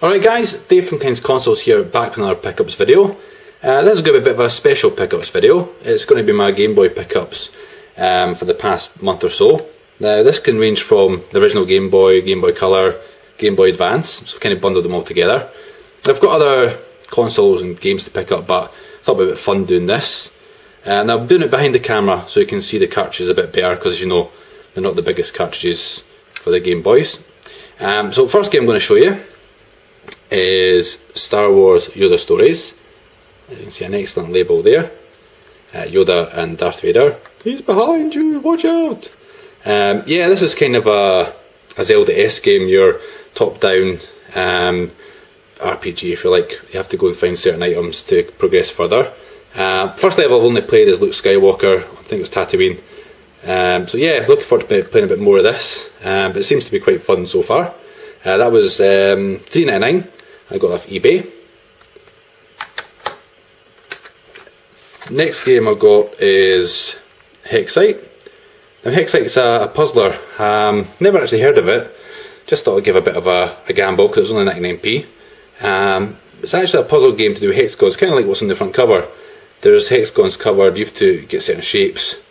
Alright guys, Dave from King's Consoles here, back with another pickups video. This is going to be a bit of a special pickups video. It's going to be my Game Boy pickups for the past month or so. Now this can range from the original Game Boy, Game Boy Color, Game Boy Advance, so I've kind of bundled them all together. I've got other consoles and games to pick up, but I thought it'd be a bit fun doing this. Now I'm doing it behind the camera so you can see the cartridges a bit better, because as you know, they're not the biggest cartridges for the Game Boys. So the first game I'm going to show you is Star Wars Yoda Stories. You can see an excellent label there. Yoda and Darth Vader. He's behind you, watch out! Yeah, this is kind of a Zelda-esque game. Your top-down RPG, if you like. You have to go and find certain items to progress further. First level I've only played is Luke Skywalker. I think it was Tatooine. So yeah, looking forward to playing a bit more of this. But it seems to be quite fun so far. That was $3.99. I got it off eBay. Next game I've got is Hexite. Now Hexite's a puzzler. Never actually heard of it. Just thought I'd give a bit of a gamble because it was only 99p. It's actually a puzzle game to do with hexagons, kind of like what's on the front cover. There's hexagons covered, you have to get certain shapes.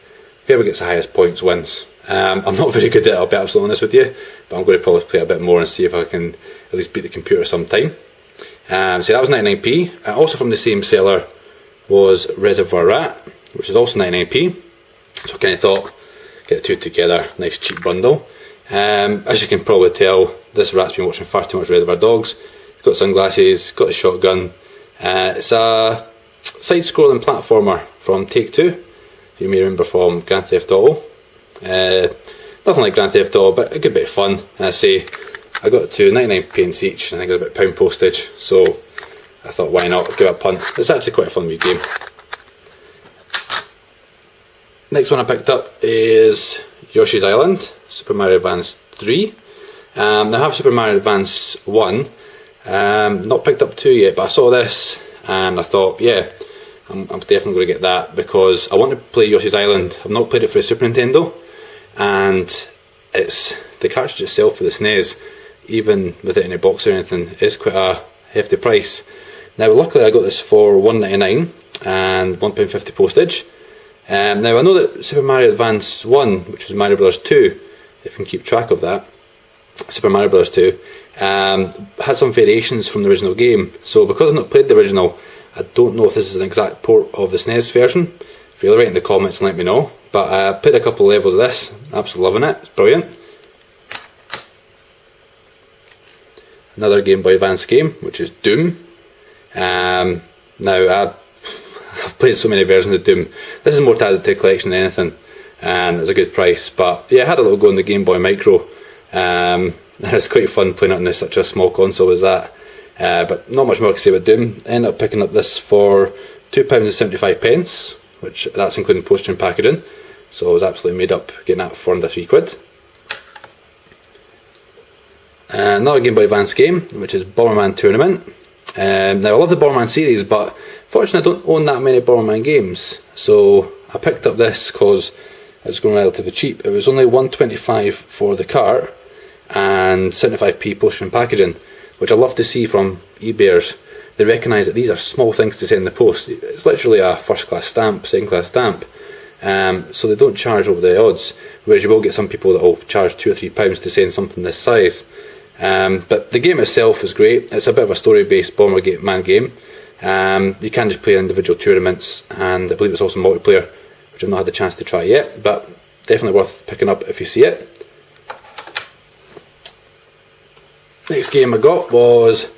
Whoever gets the highest points wins. I'm not very good at it, I'll be absolutely honest with you, but I'm going to probably play a bit more and see if I can at least beat the computer sometime. So that was 99p. Also from the same seller was Reservoir Rat, which is also 99p. So I kind of thought, get the two together, nice cheap bundle. As you can probably tell, this rat's been watching far too much Reservoir Dogs. He's got sunglasses, got a shotgun. It's a side-scrolling platformer from Take-Two. You may remember from Grand Theft Auto. Nothing like Grand Theft Auto, but a good bit of fun. And I say, I got it to 99p each, and I think it was about £1 postage, so I thought why not, give it a punt. It's actually quite a fun wee game. Next one I picked up is Yoshi's Island, Super Mario Advance 3. Now I have Super Mario Advance 1, not picked up 2 yet, but I saw this and I thought, yeah, I'm definitely going to get that because I want to play Yoshi's Island. I've not played it for the Super Nintendo, and it's the cartridge itself for the SNES, even without any box or anything, is quite a hefty price. Now luckily I got this for $1.99 and £1.50 postage. Now I know that Super Mario Advance 1, which was Mario Bros 2, if you can keep track of that, Super Mario Bros 2, had some variations from the original game. So because I've not played the original, I don't know if this is an exact port of the SNES version. If you'll write in the comments and let me know. But I played a couple of levels of this, absolutely loving it, it's brilliant. Another Game Boy Advance game, which is Doom. Now I've played so many versions of Doom. This is more added to the collection than anything, and it was a good price. But yeah, I had a little go on the Game Boy Micro. And it's quite fun playing it on such a small console as that. But not much more to say about Doom. I ended up picking up this for £2.75, which that's including postage and packaging. So I was absolutely made up getting that for under £3. Another Game Boy Advance game, which is Bomberman Tournament. Now I love the Bomberman series, but fortunately I don't own that many Bomberman games. So I picked up this because it was going relatively cheap. It was only $1.25 for the cart and 75p postage and packaging, which I love to see from eBayers. They recognise that these are small things to send in the post. It's literally a first class stamp, second class stamp. So they don't charge over the odds, whereas you will get some people that will charge £2 or £3 to send something this size. But the game itself is great. It's a bit of a story based Bomberman game. You can just play individual tournaments, and I believe it's also multiplayer, which I've not had the chance to try yet, but definitely worth picking up if you see it. Next game I got was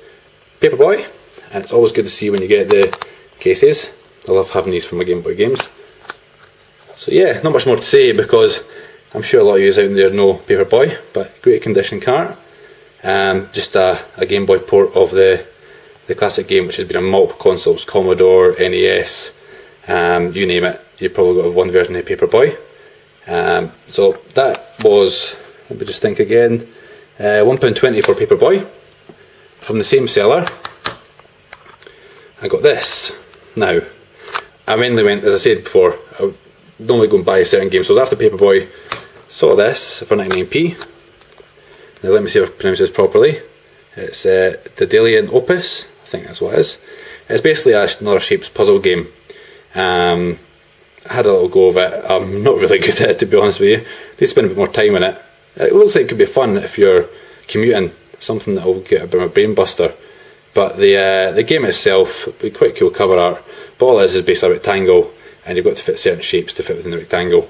Paperboy, and it's always good to see when you get the cases. I love having these for my Game Boy games. So yeah, not much more to say because I'm sure a lot of you out there know Paperboy, but great condition cart. Just a Game Boy port of the classic game, which has been on multiple consoles, Commodore, NES, you name it, you've probably got one version of Paperboy. So that was, let me just think again, £1.20 for Paperboy. From the same seller, I got this. Now, I mainly went, as I said before, I normally go and buy a certain game, so I was after Paperboy, saw this for 99p. Now let me see if I pronounce this properly. It's Daedalian Opus, I think that's what it is. It's basically another shapes puzzle game. I had a little go of it. I'm not really good at it, to be honest with you. I need to spend a bit more time on it. It looks like it could be fun if you're commuting, something that will get a bit of a brain buster. But the game itself would be quite cool cover art. But all it is basically a rectangle, and you've got to fit certain shapes to fit within the rectangle.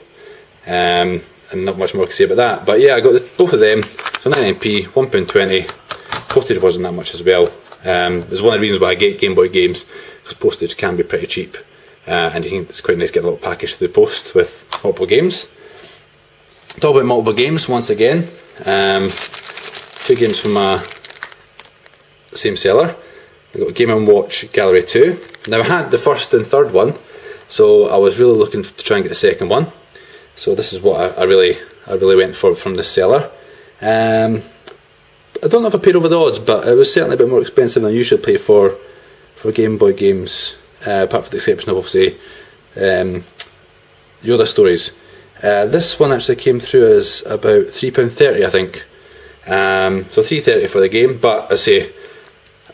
And not much more to say about that. But yeah, I got both of them. So 99p, £1.20. Postage wasn't that much as well. It's one of the reasons why I get Game Boy games, because postage can be pretty cheap. And it's quite nice getting a little package through the post with multiple games. Talk about multiple games once again. 2 games from my same seller. I got Game & Watch Gallery 2. Now I had the first and third one, so I was really looking to try and get the second one. So this is what I really went for from this seller. I don't know if I paid over the odds, but it was certainly a bit more expensive than I usually pay for Game Boy games, apart from the exception of obviously Yoda Stories. This one actually came through as about £3.30, I think. So £3.30 for the game, but I say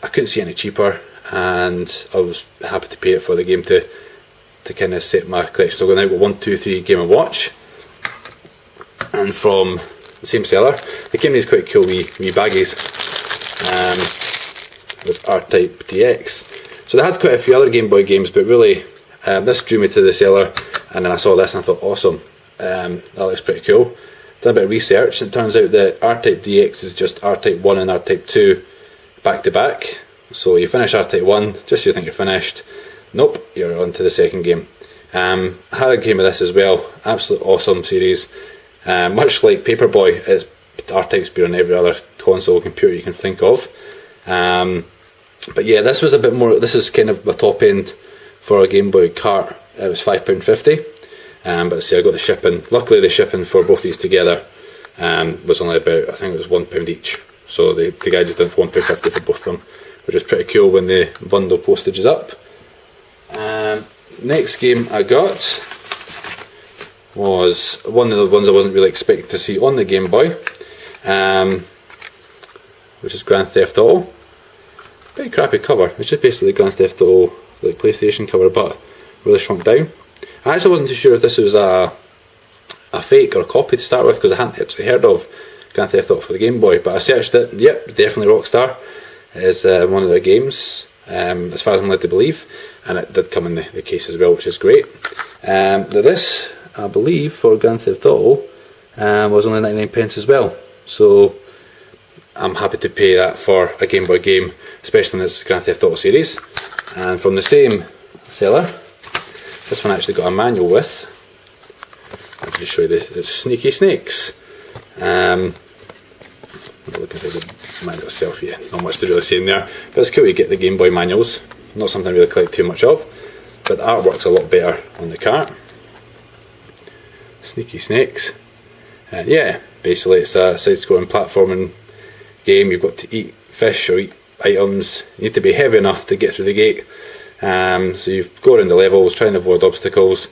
I couldn't see any cheaper, and I was happy to pay it for the game to kind of set my collection. So I've now got 1, 2, 3 Game & Watch, and from the same seller. They came in these quite cool wee baggies. It was R-Type DX. So they had quite a few other Game Boy games, but really this drew me to the seller, and then I saw this and I thought, awesome, that looks pretty cool. Done a bit of research, and it turns out that R-Type DX is just R-Type 1 and R-Type 2 back to back. So you finish R-Type 1, just so you think you're finished. Nope, you're on to the second game. I had a game of this as well, absolute awesome series. Much like Paperboy, it's R-Type's been on every other console computer you can think of. But yeah, this was a bit more, this is kind of the top end for a Game Boy cart. It was £5.50. But see, I got the shipping. Luckily the shipping for both these together was only about, I think it was £1 each. So the guy just done for £1.50 for both of them, which is pretty cool when the bundle postage is up. Next game I got was one of the ones I wasn't really expecting to see on the Game Boy, which is Grand Theft Auto. Pretty crappy cover. It's just basically Grand Theft Auto, like PlayStation cover, but really shrunk down. I actually wasn't too sure if this was a fake or a copy to start with, because I hadn't actually heard of Grand Theft Auto for the Game Boy, but I searched it. Yep, definitely Rockstar. It is one of their games, as far as I'm led to believe, and it did come in the case as well, which is great. This, I believe, for Grand Theft Auto was only 99p as well, so I'm happy to pay that for a Game Boy game, especially in this Grand Theft Auto series. And from the same seller, this one actually got a manual with. I'll just show you it's Sneaky Snakes. Looking at the manual itself, yeah, not much to really say in there, but it's cool you get the Game Boy manuals. Not something I really collect too much of, but the artwork's a lot better on the cart. Sneaky Snakes. Yeah, basically it's a side-scrolling platforming game. You've got to eat fish or eat items. You need to be heavy enough to get through the gate. So you go around the levels, try and avoid obstacles,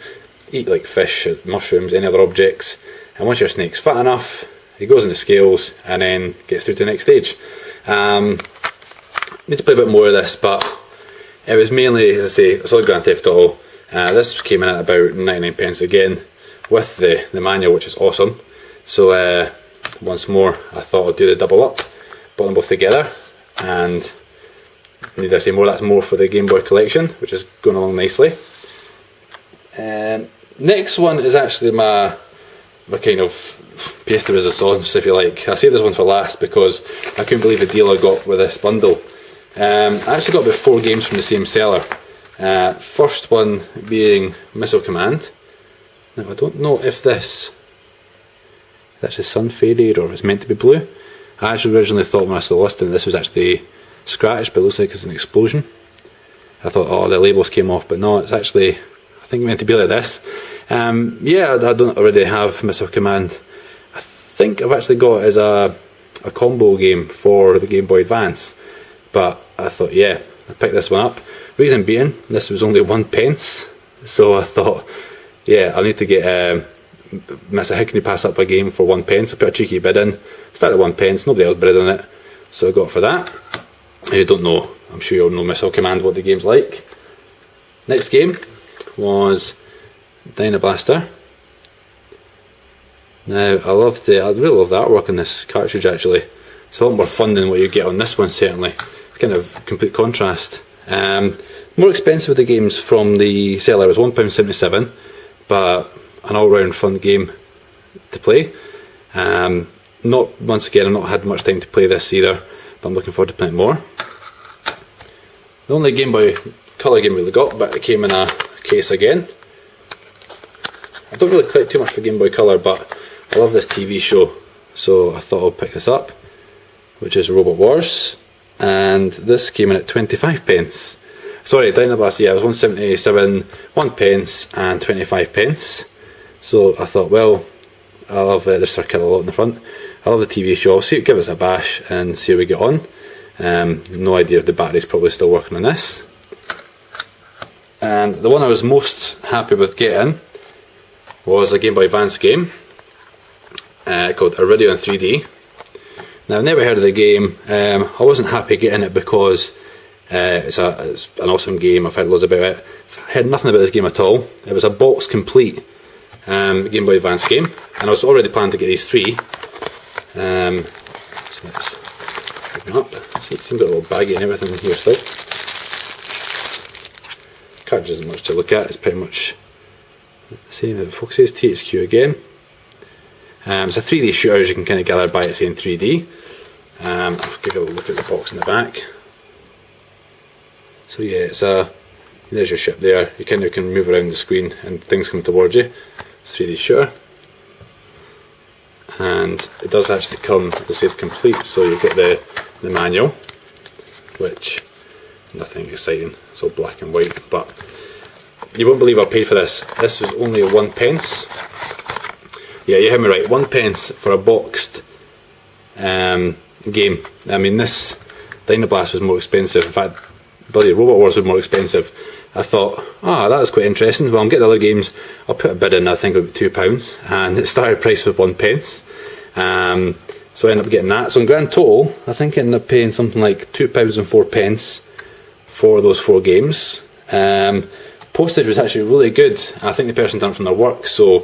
eat like fish, mushrooms, any other objects, and once your snake's fat enough, he goes in the scales and then gets through to the next stage. Need to play a bit more of this, but it was mainly, as I say, it's all Grand Theft Auto. This came in at about 99p again, with the manual, which is awesome. So once more, I thought I'd do the double up, bought them both together, and need I say more, that's more for the Game Boy collection, which is going along nicely. Next one is actually my kind of pièce de résistance, if you like. I saved this one for last because I couldn't believe the deal I got with this bundle. I actually got about 4 games from the same seller. First one being Missile Command. Now I don't know if this actually sun faded or is meant to be blue. I actually originally thought when I saw the listing this was actually scratched, but it looks like it's an explosion. I thought, oh, the labels came off, but no, it's actually, I think, meant to be like this. Yeah, I don't already have Missile Command. I think I've actually got it as a combo game for the Game Boy Advance, but I thought, yeah, I picked this one up. Reason being, this was only 1p, so I thought, yeah, I need to get how can you pass up a game for 1p? I put a cheeky bid in, started at 1p, nobody else bid on it, so I got it for that. If you don't know, I'm sure you'll know Missile Command, what the game's like. Next game was Dynablastr. Now I really love the artwork on this cartridge actually. It's a lot more fun than what you get on this one certainly. It's kind of complete contrast. More expensive of the games from the seller. It was £1.77, but an all round fun game to play. Once again, I've not had much time to play this either, but I'm looking forward to playing more. The only Game Boy Color game we really got, but it came in a case again. I don't really collect too much for Game Boy Color, but I love this TV show, so I thought I'll pick this up, which is Robot Wars, and this came in at 25p. Sorry, Dynablastr, yeah, it was 1.77, 1p and 25p. So I thought, well, I love the circular lot in the front. I love the TV show. I'll give us a bash and see how we get on. No idea if the battery's probably still working on this. And the one I was most happy with getting was a Game Boy Advance game called Iridion 3D. Now I've never heard of the game. I wasn't happy getting it because it's an awesome game. I've heard loads about it. I've heard nothing about this game at all. It was a box complete Game Boy Advance game, and I was already planning to get these three. So let's open it up. It seems a little baggy and everything in here still. Cartridge isn't much to look at. It's pretty much the same. It focuses THQ again. It's a 3D shooter, as you can kind of gather by it saying 3D. I'll give you a look at the box in the back. So yeah, there's your ship there. You kind of can move around the screen and things come towards you. It's 3D shooter. And it does actually come, you'll see it's complete, so you get the manual, which, nothing exciting, it's all black and white, but you won't believe I paid for this. This was only 1p. Yeah, you heard me right, 1p for a boxed game. I mean, this Dynablastr was more expensive. In fact, bloody Robot Wars was more expensive. I thought, that was quite interesting. Well, I'm getting the other games. I'll put a bid in, I think it would be £2, and it started price with 1p. So I ended up getting that. So in grand total, I think I ended up paying something like £2.04 for those 4 games. Postage was actually really good. I think the person done it from their work, so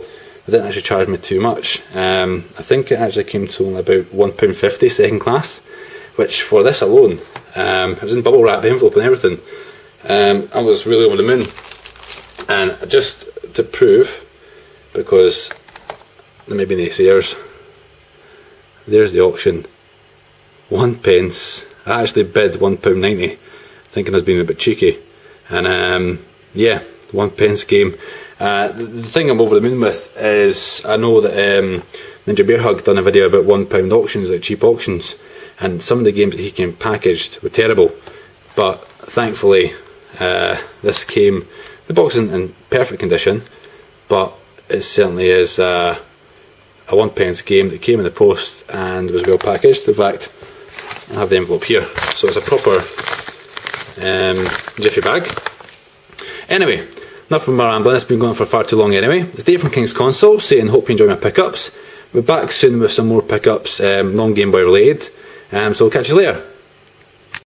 they didn't actually charge me too much. I think it actually came to only about £1.50 second class, which for this alone, it was in bubble wrap, the envelope and everything. I was really over the moon. And just to prove, because there may be naysayers, there's the auction. 1p. I actually bid £1.90, thinking I was being a bit cheeky. And yeah, 1p game. The thing I'm over the moon with is, I know that Ninja Bear Hug done a video about £1 auctions, like cheap auctions, and some of the games that he came packaged were terrible, but thankfully this came, the box isn't in perfect condition, but it certainly is a 1p game that came in the post and was well packaged. In fact, I have the envelope here, so it's a proper jiffy bag. Anyway, enough of my rambling, it's been going on for far too long anyway. It's Dave from King's Console saying hope you enjoy my pickups. We'll be back soon with some more pickups, non-Game Boy related, so we'll catch you later.